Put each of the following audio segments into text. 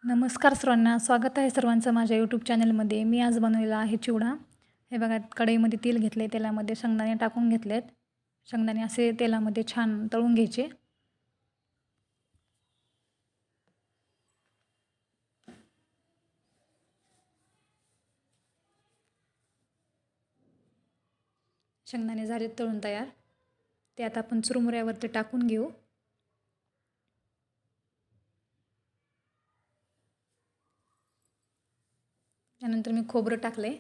नमस्कार सर्वांना, स्वागत आहे सर्वांचं माझ्या यूट्यूब चॅनलमध्ये. मी आज बनवलेला आहे चिवडा. हे बघा, कढईमध्ये तेल घेतले, तेलामध्ये शेंगदाणे टाकून घेतलेत. शेंगदाणे असे तेलामध्ये छान तळून घ्यायचे. शेंगदाणे झाले तळून तयार. ते आता आपण चुरमुऱ्यावरती टाकून घेऊ. त्यानंतर मी खोबरं टाकले.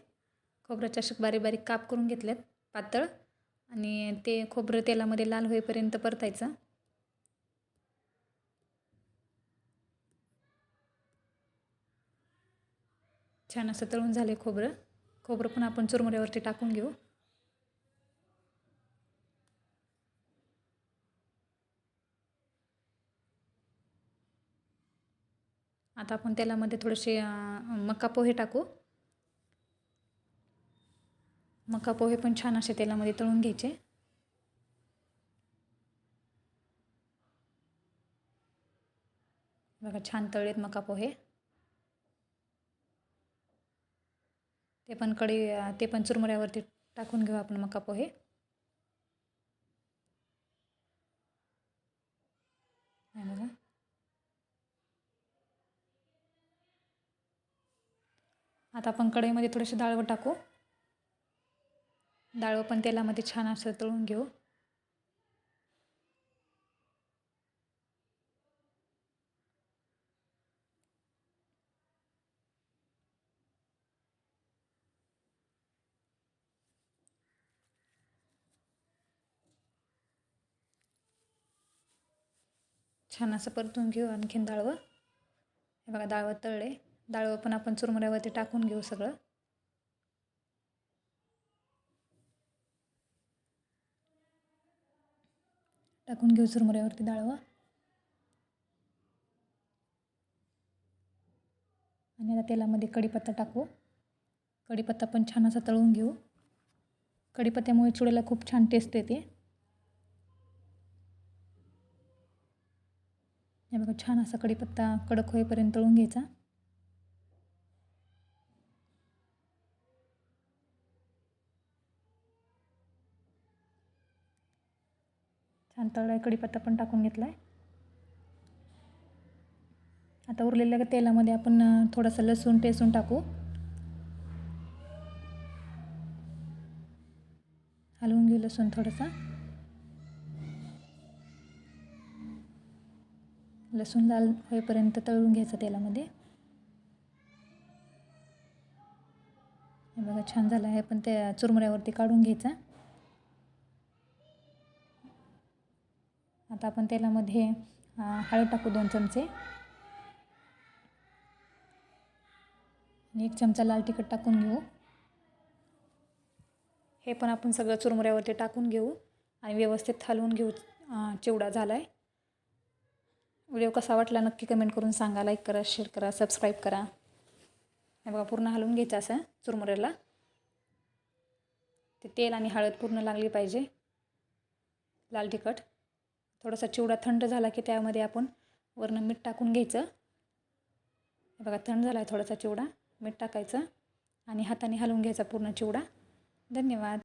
खोबऱ्याचे असे बारीक बारीक काप करून घेतलेत पातळ, आणि ते खोबरं तेलामध्ये लाल होईपर्यंत परतायचं. छान असं तळून झाले खोबरं. खोबरं पण आपण चुरमुऱ्यावरती टाकून घेऊ. आता आपण तेलामध्ये थोडेसे मका पोहे टाकू. मका पोहे पण छान असे तेलामध्ये तळून घ्यायचे. बघा, छान तळलेत मका पोहे. ते पण चुरमुऱ्यावरती टाकून घेऊ आपण मका पोहे. बघा, आता आपण कढईमध्ये थोडेसे डाळवं टाकू. डाळवं पण तेलामध्ये छान असं तळून घेऊ. छान असं परतून घेऊ आणखीन डाळवं. हे बघा, डाळवं तळले. डाळवं पण आपण चुरमुऱ्यावरती टाकून घेऊ सगळं. टाकून घेऊ चुरमुऱ्यावरती डाळवं. आणि आता तेलामध्ये कढीपत्ता टाकू. कढीपत्ता पण छान असा तळून घेऊ. कढीपत्त्यामुळे चिवड्याला खूप छान टेस्ट येते. हे बघा, छान असा कढीपत्ता कडक होईपर्यंत तळून घ्यायचा. छान तळलाय कढीपत्ता पण टाकून घेतलाय. आता उरलेल्या तेलामध्ये आपण थोडासा लसूण ठेचून टाकू. हलवून घेऊ लसूण थोडासा. लसूण लाल होईपर्यंत तळून घ्यायचं तेलामध्ये. हे बघा, छान झालं आहे. पण ते चुरमुऱ्यावरती काढून घ्यायचा. आता आपण तेलामध्ये हळद टाकू 2 चमचे. आणि 1 चमचा लाल तिखट टाकून घेऊ. हे पण आपण सगळं चुरमुऱ्यावरती टाकून घेऊ आणि व्यवस्थित हलवून घेऊ. चिवडा झाला आहे. व्हिडिओ कसा वाटला नक्की कमेंट करून सांगा. लाईक करा, शेअर करा, सबस्क्राईब करा. हे बघा, पूर्ण हलवून घ्यायचं असं चुरमुऱ्याला. ते तेल आणि हळद पूर्ण लागली पाहिजे. लाल तिखट. थोडासा चिवडा थंड झाला की त्यामध्ये आपण वरनं मीठ टाकून घ्यायचं. हे बघा, थंड झाला आहे थोडासा चिवडा. मीठ टाकायचं आणि हाताने हलवून घ्यायचा पूर्ण चिवडा. धन्यवाद.